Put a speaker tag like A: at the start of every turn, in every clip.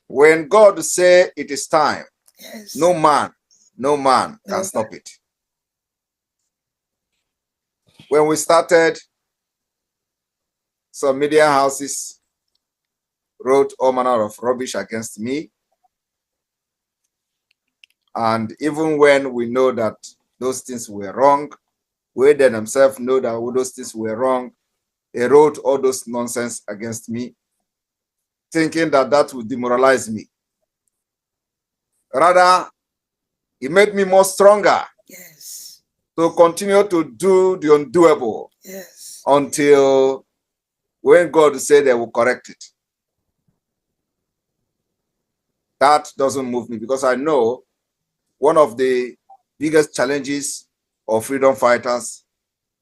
A: When God say it is time,
B: Yes.
A: no man can stop it. When we started, some media houses wrote all manner of rubbish against me. And even when we know that those things were wrong, we themselves know that those things were wrong, they wrote all those nonsense against me, thinking that that would demoralize me. Rather, it made me more stronger.
B: Yes.
A: To continue to do the undoable.
B: Yes.
A: Until when God said they will correct it. That doesn't move me because I know one of the biggest challenges of freedom fighters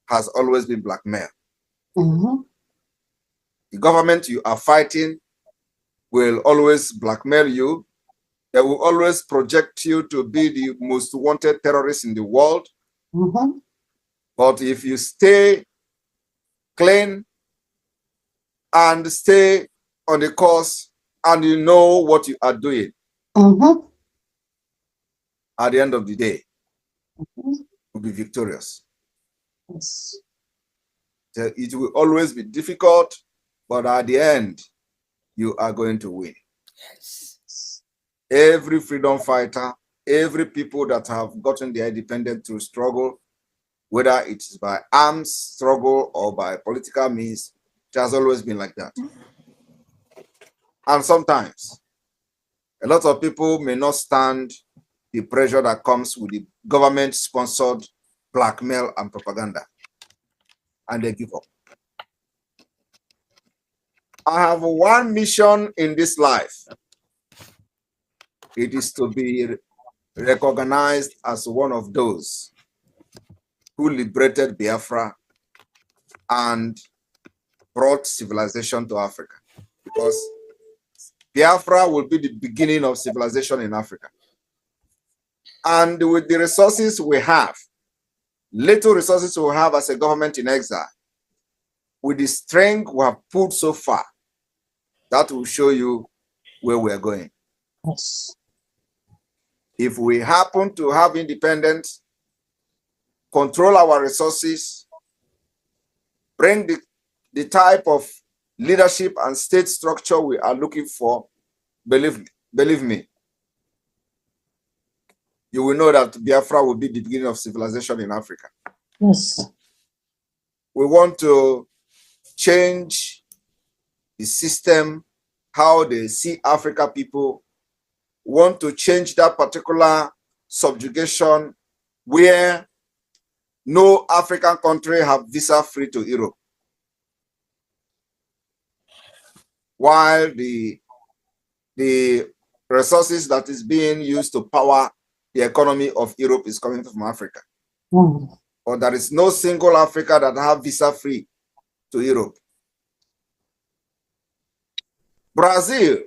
A: has always been blackmail.
B: Mm-hmm.
A: The government you are fighting will always blackmail you. They will always project you to be the most wanted terrorist in the world.
B: Mm-hmm.
A: But if you stay clean and stay on the course and you know what you are doing,
B: Mm-hmm.
A: at the end of the day,
B: Mm-hmm.
A: you'll be victorious.
B: Yes.
A: It will always be difficult, but at the end, you are going to win.
B: Yes.
A: Every freedom fighter, every people that have gotten their independence through struggle, whether it's by arms struggle or by political means, it has always been like that. And sometimes, a lot of people may not stand the pressure that comes with the government-sponsored blackmail and propaganda, and they give up. I have one mission in this life. It is to be recognized as one of those who liberated Biafra and brought civilization to Africa. Because Biafra will be the beginning of civilization in Africa. And with the resources we have, little resources we have as a government in exile, with the strength we have put so far, that will show you where we are going.
B: Yes.
A: If we happen to have independence, control our resources, bring the type of leadership and state structure we are looking for, believe me, you will know that Biafra will be the beginning of civilization in Africa.
B: Yes.
A: We want to change the system, how they see Africa people. We want to change that particular subjugation where no African country have visa free to Europe. While the resources that is being used to power the economy of Europe is coming from Africa.
B: Mm.
A: But there is no single Africa that have visa free to Europe. Brazil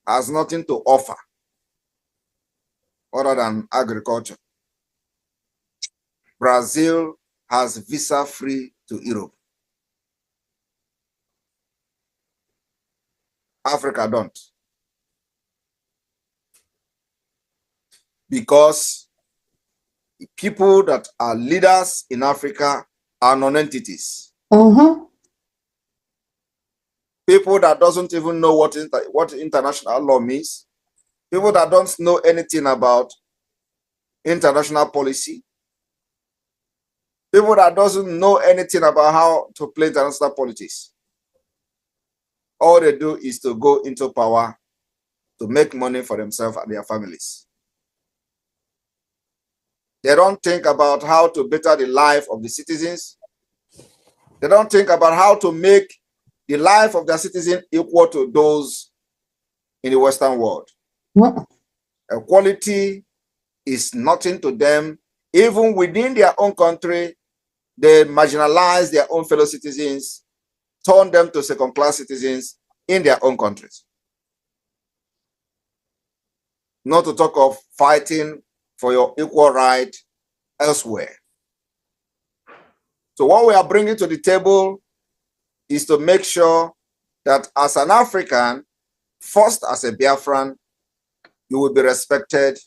A: has nothing to offer other than agriculture. Brazil has visa free to Europe. Africa don't. Because people that are leaders in Africa are non-entities.
B: Mm-hmm.
A: People that doesn't even know what international law means. People that don't know anything about international policy. People that doesn't know anything about how to play international politics. All they do is to go into power to make money for themselves and their families. They don't think about how to better the life of the citizens. They don't think about how to make the life of their citizens equal to those in the Western world.
B: Mm.
A: Equality is nothing to them. Even within their own country, they marginalize their own fellow citizens, turn them to second-class citizens in their own countries. Not to talk of fighting for your equal right elsewhere. So what we are bringing to the table is to make sure that as an African, first as a Biafran, you will be respected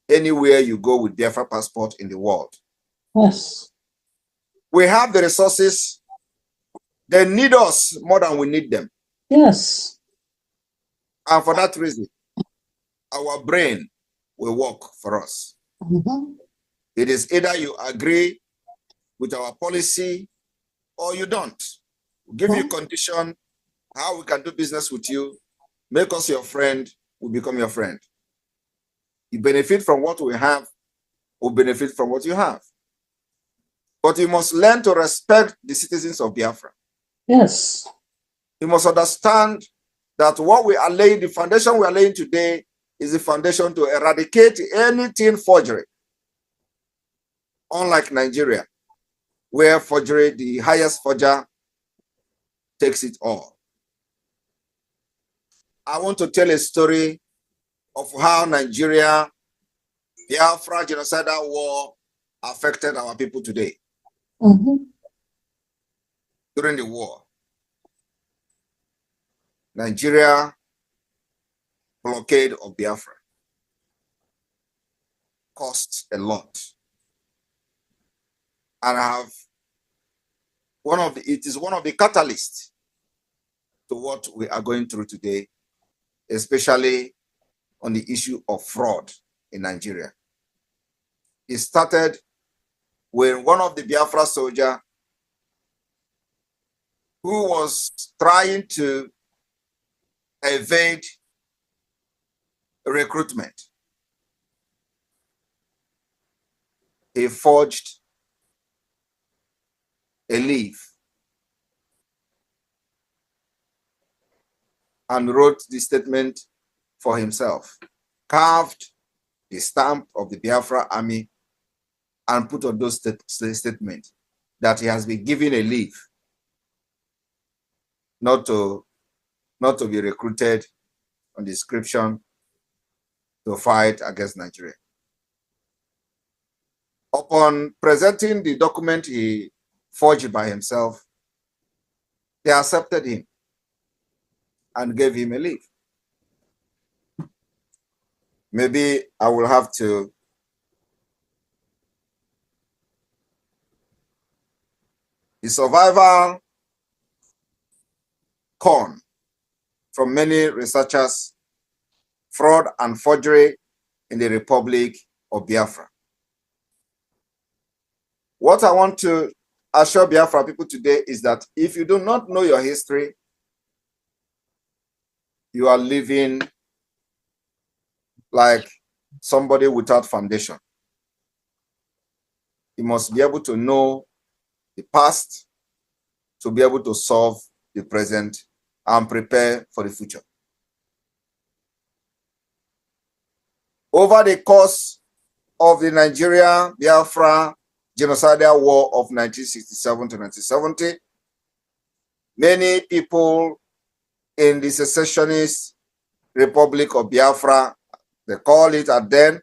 A: anywhere you go with Biafra passport in the world.
B: Yes.
A: We have the resources. They need us more than we need them.
B: Yes.
A: And for that reason, our brain will work for us.
B: Mm-hmm.
A: It is either you agree with our policy or you don't. We'll give you condition how we can do business with you, make us your friend, we become your friend. You benefit from what we have, we'll benefit from what you have. But you must learn to respect the citizens of Biafra.
B: Yes.
A: You must understand that what we are laying, the foundation we are laying today, is the foundation to eradicate anything forgery. Unlike Nigeria, where forgery, the highest forger, takes it all. I want to tell a story of how Nigeria, Biafra genocidal war affected our people today.
B: Mm-hmm.
A: During the war, Nigeria blockade of Biafra cost a lot. And it is one of the catalysts to what we are going through today, especially on the issue of fraud in Nigeria. It started when one of the Biafra soldiers who was trying to evade recruitment, he forged a leaf and wrote the statement for himself, carved the stamp of the Biafra army, and put on those statements that he has been given a leave not to be recruited on description to fight against Nigeria. Upon presenting the document he forged by himself, they accepted him and gave him a leave. Maybe I will have to the survival con from many researchers, fraud and forgery in the Republic of Biafra. What I want to assure Biafra people today is that if you do not know your history, you are living like somebody without foundation. You must be able to know the past to be able to solve the present and prepare for the future. Over the course of the Nigeria-Biafra genocidal war of 1967 to 1970, many people in the secessionist Republic of Biafra, they call it at then,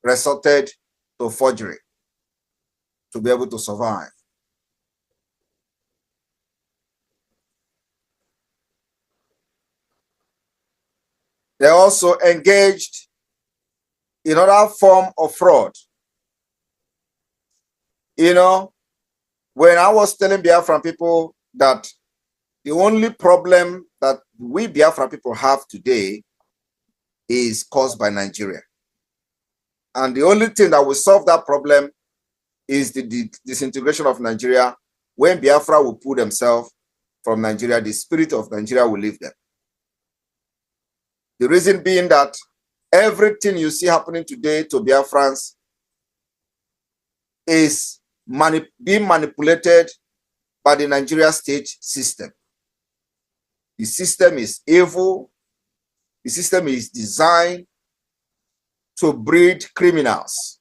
A: resorted to forgery to be able to survive. They also engaged in other form of fraud. You know, when I was telling Biafran people that the only problem that we Biafra people have today is caused by Nigeria. And the only thing that will solve that problem is the disintegration of Nigeria. When Biafra will pull themselves from Nigeria, the spirit of Nigeria will leave them. The reason being that everything you see happening today to Biafrans is being manipulated by the Nigeria state system. The system is evil. The system is designed to breed criminals.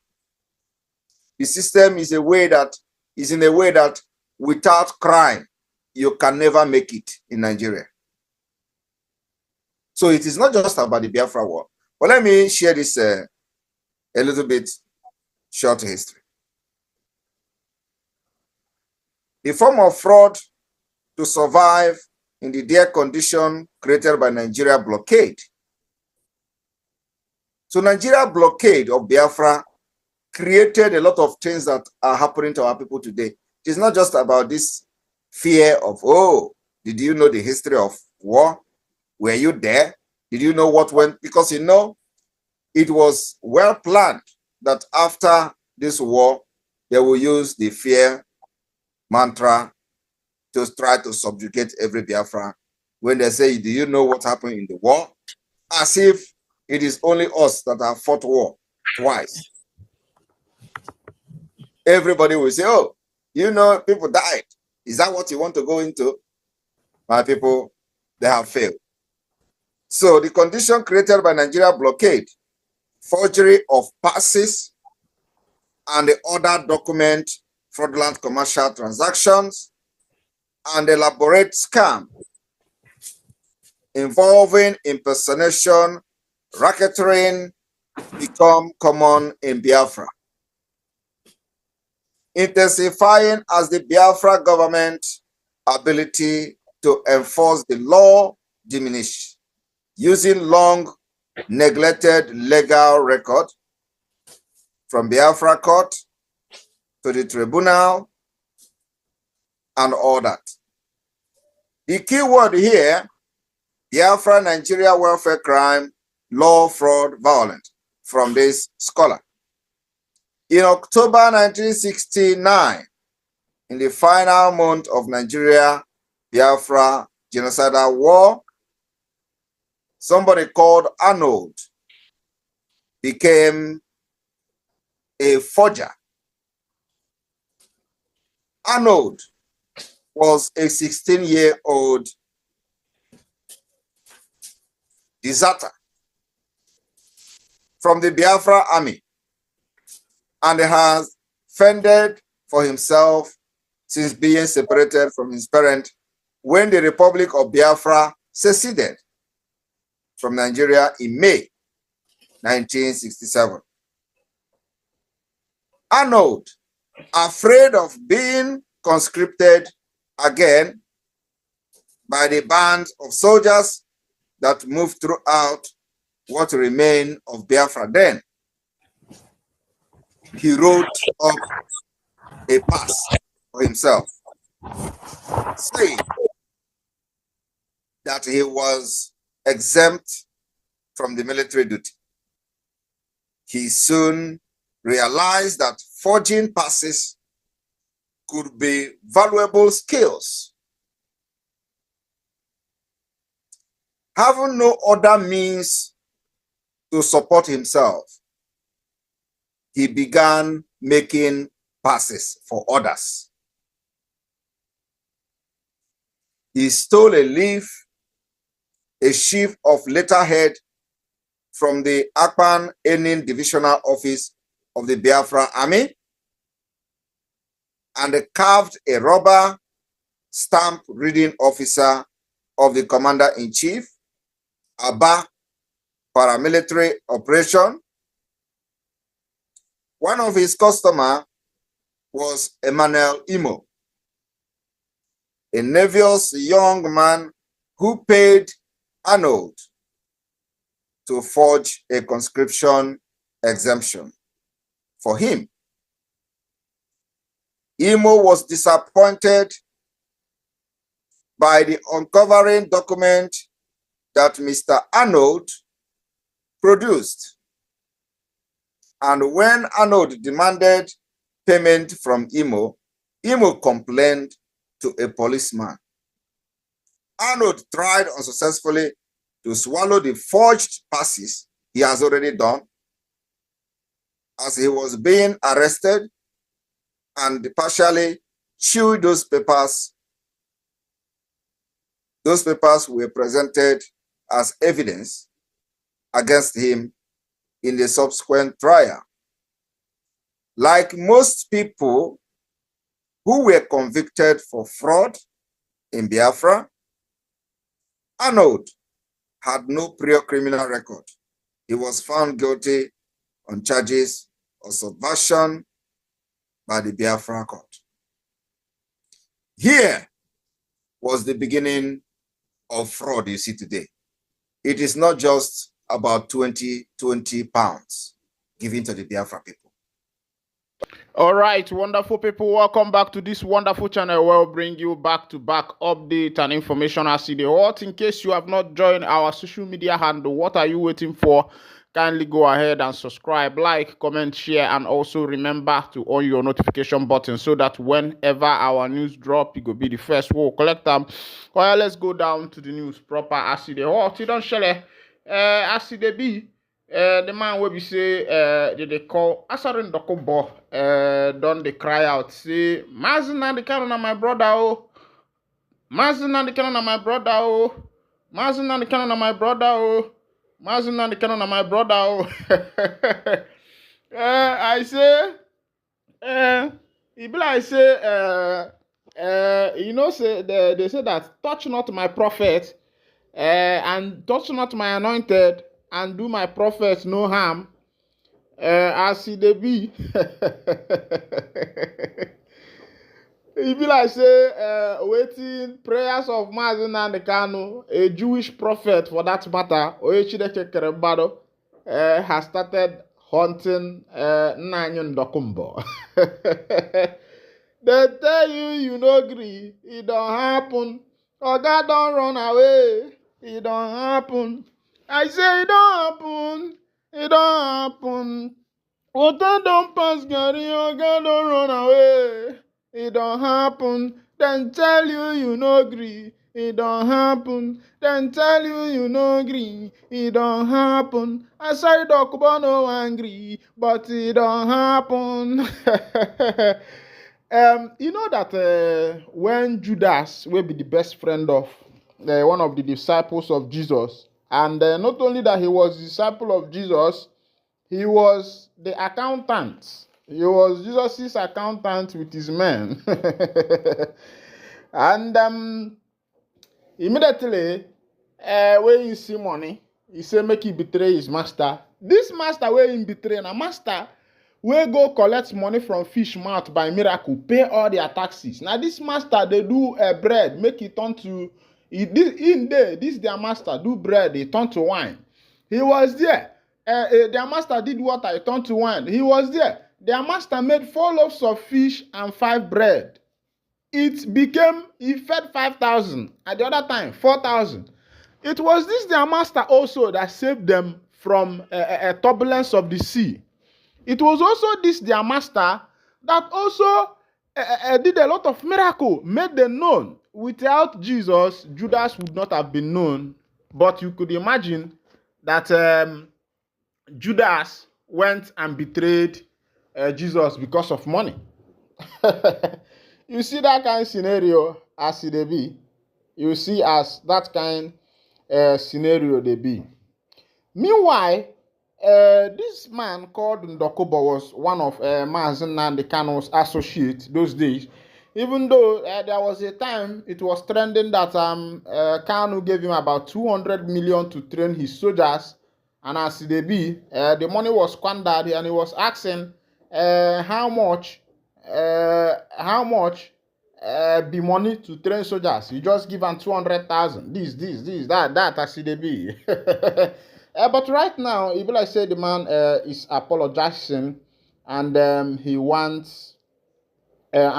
A: The system is in a way that without crime, you can never make it in Nigeria. So it is not just about the Biafra war. But let me share this a little bit short history. The form of fraud to survive in the dire condition created by Nigeria blockade. So Nigeria blockade of Biafra created a lot of things that are happening to our people today. It is not just about this fear of, oh, did you know the history of war? Were you there? Did you know what went? Because you know, it was well planned that after this war, they will use the fear mantra to try to subjugate every Biafra. When they say, do you know what happened in the war? As if it is only us that have fought war twice. Everybody will say, oh, you know, people died. Is that what you want to go into? My people, they have failed. So the condition created by Nigeria blockade, forgery of passes, and the other document fraudulent commercial transactions, and elaborate scam involving impersonation, racketeering become common in Biafra, intensifying as the Biafra government ability to enforce the law diminished, using long neglected legal record from Biafra court to the tribunal and all that. The key word here, Biafra Nigeria welfare crime, law, fraud, violence, from this scholar. In October 1969, in the final month of Nigeria Biafra genocidal war, somebody called Arnold became a forger. Arnold was a 16-year-old deserter from the Biafra army and has fended for himself since being separated from his parent when the Republic of Biafra seceded from Nigeria in May 1967. Arnold, afraid of being conscripted again by the band of soldiers that moved throughout what remained of Biafra then, he wrote up a pass for himself, saying that he was exempt from the military duty. He soon realized that forging passes could be valuable skills. Having no other means to support himself, he began making passes for others. He stole a leaf, a sheaf of letterhead from the Ekpa Enin Divisional Office of the Biafra Army and carved a rubber stamp reading officer of the Commander-in-Chief, Aba Paramilitary Operation. One of his customers was Emmanuel Imo, a nervous young man who paid Arnold to forge a conscription exemption for him. Imo was disappointed by the uncovering document that Mr. Arnold produced. And when Arnold demanded payment from Imo, Imo complained to a policeman. Arnold tried unsuccessfully to swallow the forged passes he has already done. As he was being arrested and partially chewed those papers were presented as evidence against him in the subsequent trial. Like most people who were convicted for fraud in Biafra, Arnold had no prior criminal record. He was found guilty on charges of subversion by the Biafra court. Here was the beginning of fraud you see today. It is not just about 20 pounds given to the Biafra people.
C: All right, wonderful people, welcome back to this wonderful channel where we'll bring you back-to-back update and information as the hot. In case you have not joined our social media handle, what are you waiting for? Kindly go ahead and subscribe, like, comment, share, and also remember to on your notification button so that whenever our news drop, you will be the first we'll collect them. Well, let's go down to the news proper as the hot. You don't share as the be. The man will be say they call asari ndokbo don they cry out say Mazina the canon of my brother oh Mazina the canon of my brother oh Mazina the canon of my brother oh Mazina the canon of my brother oh I say it be like say you know say they say that touch not my prophet and touch not my anointed and do my prophets no harm, as they be. It be like say, waiting prayers of Mazen and the Kanu, a Jewish prophet for that matter, Oechideke Kerebado, has started hunting Nanyon Dokumbo. They tell you no agree, it don't happen. Oh God don't run away, it don't happen. I say it don't happen, it don't happen. Water don't pass Gary, oh God don't run away, it don't happen. Then tell you no agree, it don't happen. Then tell you no agree, it don't happen. I say Dokubo no angry, but it don't happen. You know that when Judas will be the best friend of one of the disciples of Jesus, and not only that he was a disciple of Jesus, he was the accountant. He was Jesus' accountant with his men. And immediately, when you see money, he say make he betray his master. This master where he betray, a master wey go collect money from fish mouth by miracle, pay all their taxes. Now this master they do bread, make it turn to this their master do bread, they turn to wine. He was there. Their master did water, it turned to wine. He was there. Their master made 4 loaves of fish and 5 bread. He fed 5,000. At the other time, 4,000. It was this their master also that saved them from a turbulence of the sea. It was also this their master that also did a lot of miracle, made them known. Without Jesus, Judas would not have been known. But you could imagine that Judas went and betrayed Jesus because of money. You see that kind of scenario as it be. You see as that kind scenario they be. Meanwhile, this man called Ndokobo was one of Mazen Nnamdi Kanu's associates those days. Even though there was a time it was trending that Kanu gave him about 200 million to train his soldiers, and as they be, the money was squandered, and he was asking how much be money to train soldiers. You just give him 200,000. This, that as they be. But right now, even like say the man is apologizing, and he wants his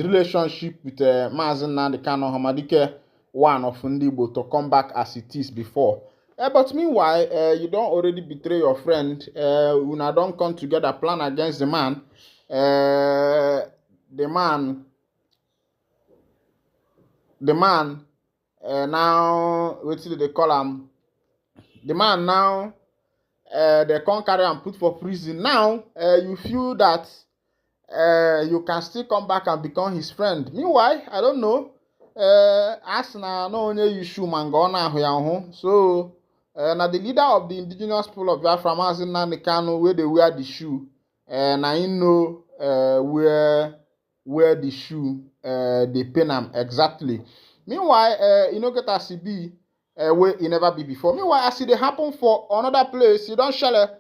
C: relationship with Mazen Nnamdi Kanu Hamadike one of Ndigbo to come back as it is before. But meanwhile, you don't already betray your friend. Una don't come together, plan against the man. The man now, what do they call him? The man now, they can't carry and put for prison. Now, you feel that you can still come back and become his friend. Meanwhile, I don't know. As na no only issue man go na ahụ. So, na the leader of the indigenous people of Biafra, Mazen Nnamdi Kanu, where they wear the shoe, na you know where the shoe they pin them exactly. Meanwhile, you know get as be where it never be before. Meanwhile, as it happen for another place, you don't share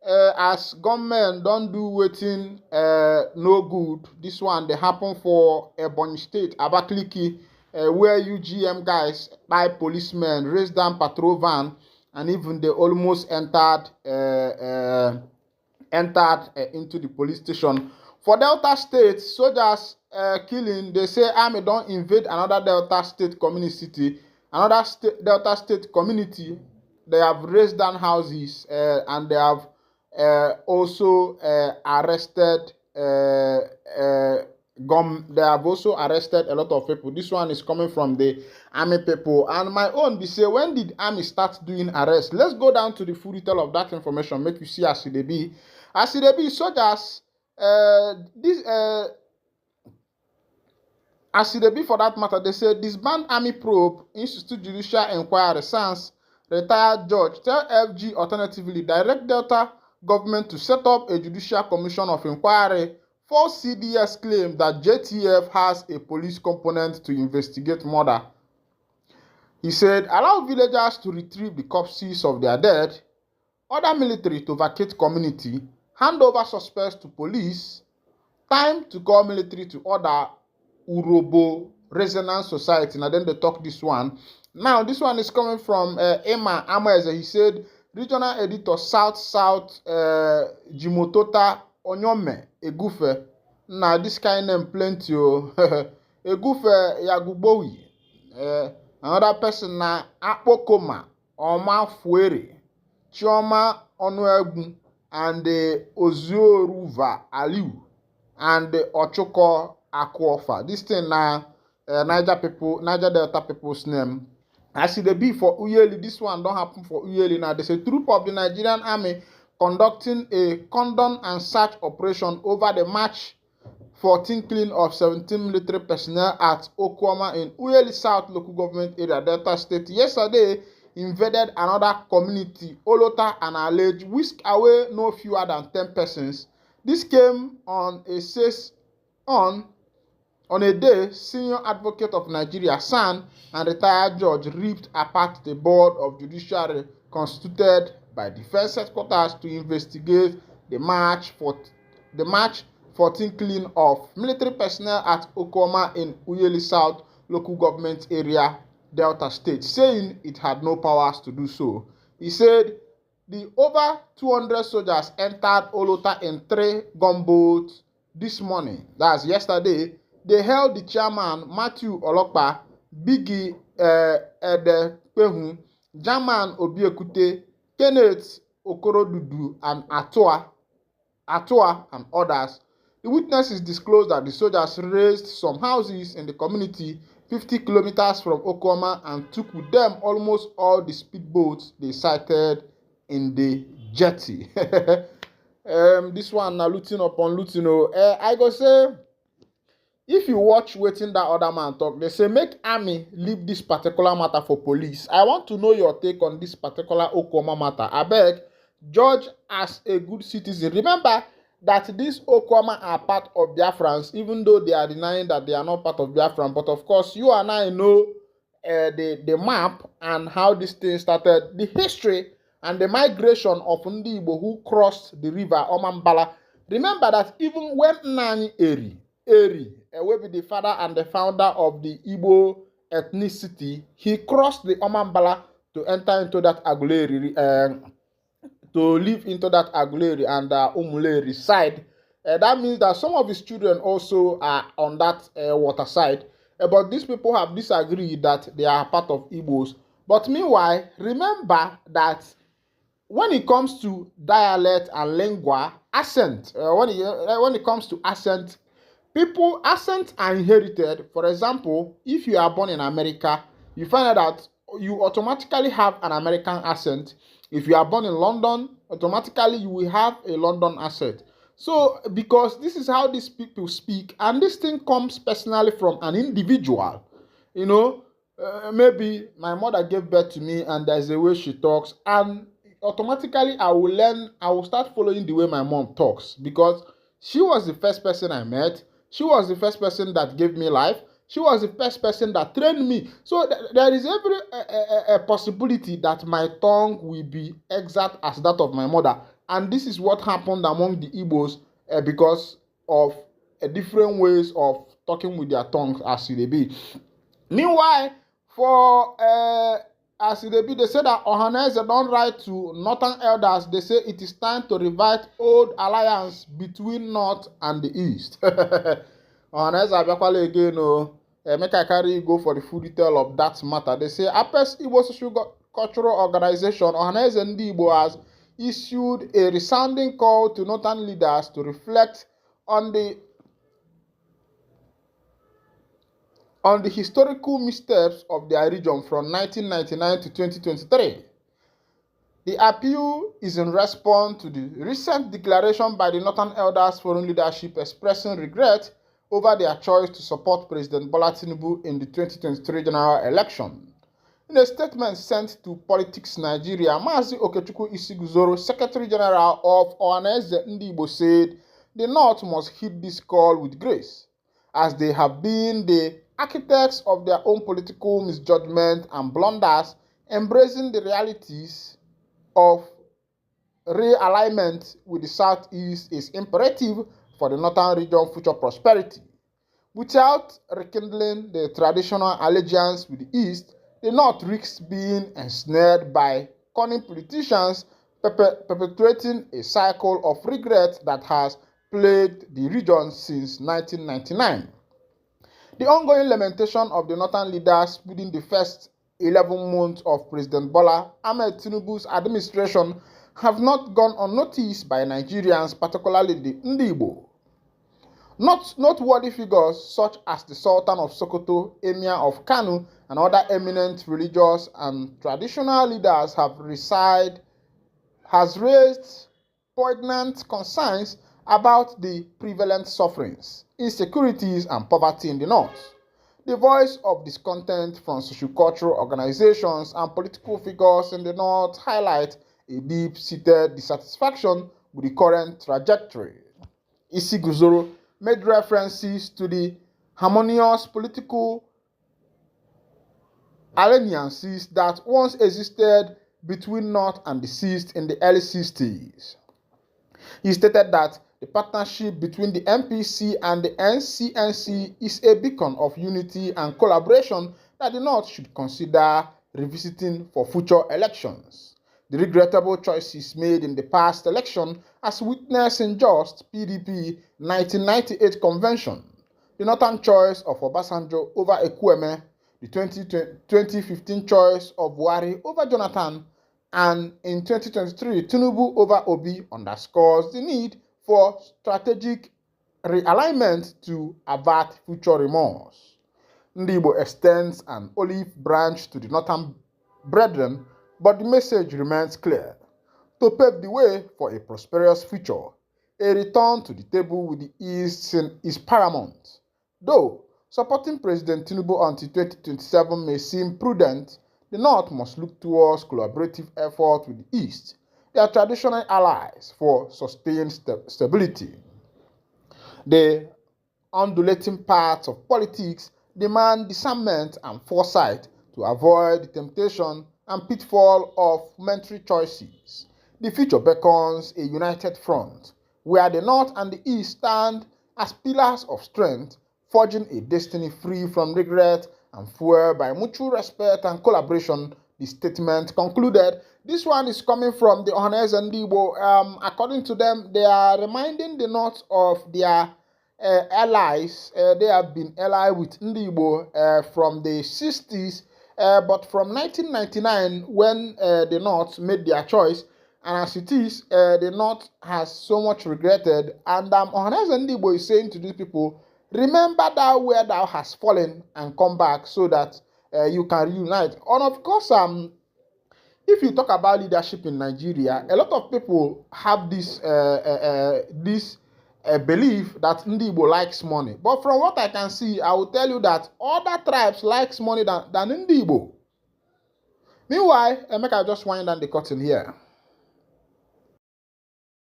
C: as government don't do wetin no good, this one they happen for Ebonyi State, Abakaliki, where UGM guys by policemen raised down patrol van and even they almost entered into the police station. For Delta State, soldiers killing, they say army don't invade another Delta State community, Delta State community. They have raised down houses and they have also arrested they have also arrested a lot of people. This one is coming from the army people. And my own be say, when did army start doing arrests? Let's go down to the full detail of that information, make you see as it be. As it be, soldiers, as it be for that matter, they say disband army probe, institute judicial inquiry, sans retired judge, tell FG alternatively direct Delta government to set up a judicial commission of inquiry. For CDS claim that JTF has a police component to investigate murder. He said, allow villagers to retrieve the corpses of their dead, order military to vacate community, hand over suspects to police, time to call military to order Urobo Resonance Society. Now then they talk this one. Now this one is coming from Emma Amweze. He said, regional editor South Jimotota Onyome Egufe. Now this kind of plenty Egufe Yagubowi. Another person na Akpokoma Oma Fuere Chioma Onuegu and Ozuoruva Aliu and Ochoko Akwofa. This thing now Niger Delta people's name. I see the B for Uyeli. This one don't happen for Uyeli now. There's a troop of the Nigerian army conducting a cordon and search operation over the March 14 killing of 17 military personnel at Okwama in Uyeli South local government area, Delta State. Yesterday, invaded another community, Olota and alleged whisked away no fewer than 10 persons. This came on a day, senior advocate of Nigeria, San, and retired judge ripped apart the board of judiciary constituted by defense headquarters to investigate the March 14 killing of military personnel at Okoma in Uyeli South local government area, Delta State, saying it had no powers to do so. He said the over 200 soldiers entered Olota in 3 gunboats this morning, that's yesterday. They held the chairman, Matthew Olokpa, Biggie Edepehu, German Obiekute, Kenneth Okorodudu, and Atoa and others. The witnesses disclosed that the soldiers raised some houses in the community 50 kilometers from Okoma and took with them almost all the speedboats they sighted in the jetty. This one now looting upon looting. I go say, if you watch wetin that other man talk, they say make army leave this particular matter for police. I want to know your take on this particular Okoma matter. Abeg, judge as a good citizen. Remember that these Okoma are part of Biafrans, even though they are denying that they are not part of Biafran. But of course, you and I know the map and how this thing started, the history and the migration of Ndi Igbo who crossed the river Omambala. Remember that even when Nani Eri, will be the father and the founder of the Igbo ethnicity, he crossed the Omambala to enter into that Aguleri, to live into that Aguleri and Umuleri side. That means that some of his children also are on that water side. But these people have disagreed that they are part of Igbos. But meanwhile, remember that when it comes to dialect and lingua, accent, when it comes to accent, accents are inherited. For example, if you are born in America, you find out that you automatically have an American accent. If you are born in London, automatically you will have a London accent. So, because this is how these people speak, and this thing comes personally from an individual. Maybe my mother gave birth to me and there's a way she talks, and automatically I will start following the way my mom talks, because she was the first person I met. She was the first person that gave me life. She was the first person that trained me. So there is every possibility that my tongue will be exact as that of my mother. And this is what happened among the Igbos because of different ways of talking with their tongues as they be. Meanwhile, for as they be, they say that Ohaneze don't write to northern elders. They say it is time to revive old alliance between North and the East. Ohaneze Abiakwale again, make I carry go for the full detail of that matter. They say Apes Igbo Social Cultural Organization, Ohanezendigbo, has issued a resounding call to northern leaders to reflect on the historical missteps of their region from 1999 to 2023. The appeal is in response to the recent declaration by the Northern Elders Foreign Leadership expressing regret over their choice to support President Bola Tinubu in the 2023 general election. In a statement sent to Politics Nigeria, Mazi Okechukwu Isiguzoro, Secretary General of Ohanezendigbo, said the North must heed this call with grace, as they have been the architects of their own political misjudgment and blunders. Embracing the realities of realignment with the Southeast is imperative for the Northern region's future prosperity. Without rekindling the traditional allegiance with the East, the North risks being ensnared by cunning politicians perpetuating a cycle of regret that has plagued the region since 1999. The ongoing lamentation of the northern leaders within the first 11 months of President Bola Ahmed Tinubu's administration have not gone unnoticed by Nigerians, particularly the Ndigbo. Noteworthy figures such as the Sultan of Sokoto, Emir of Kano, and other eminent religious and traditional leaders has raised poignant concerns about the prevalent sufferings, insecurities, and poverty in the North. The voice of discontent from socio-cultural organizations and political figures in the North highlight a deep-seated dissatisfaction with the current trajectory. Isiguzoro made references to the harmonious political alliances that once existed between North and the East in the early 60s. He stated that the partnership between the MPC and the NCNC is a beacon of unity and collaboration that the North should consider revisiting for future elections. The regrettable choices made in the past election, as witnessed in just PDP 1998 convention, the northern choice of Obasanjo over Ekwueme, the 2015 choice of Buhari over Jonathan, and in 2023 Tinubu over Obi, underscores the need for strategic realignment to avert future remorse. Ndigbo extends an olive branch to the northern brethren, but the message remains clear. To pave the way for a prosperous future, a return to the table with the East is paramount. Though supporting President Tinubu until 2027 may seem prudent, the North must look towards collaborative effort with the East, their traditional allies, for sustained stability. The undulating paths of politics demand discernment and foresight to avoid the temptation and pitfall of momentary choices. The future beckons a united front, where the North and the East stand as pillars of strength, forging a destiny free from regret and fueled by mutual respect and collaboration, the statement concluded. This one is coming from the Ohanezendigbo. According to them, they are reminding the North of their allies. They have been allied with Ndigbo from the 60s, but from 1999, when the North made their choice, and as it is, the North has so much regretted. And Ohanezendigbo is saying to these people, remember thou where thou hast fallen and come back so that you can reunite. And of course, if you talk about leadership in Nigeria, a lot of people have this belief that Ndigbo likes money. But from what I can see, I will tell you that other tribes likes money than Ndigbo. Meanwhile, make I just wind down the curtain here.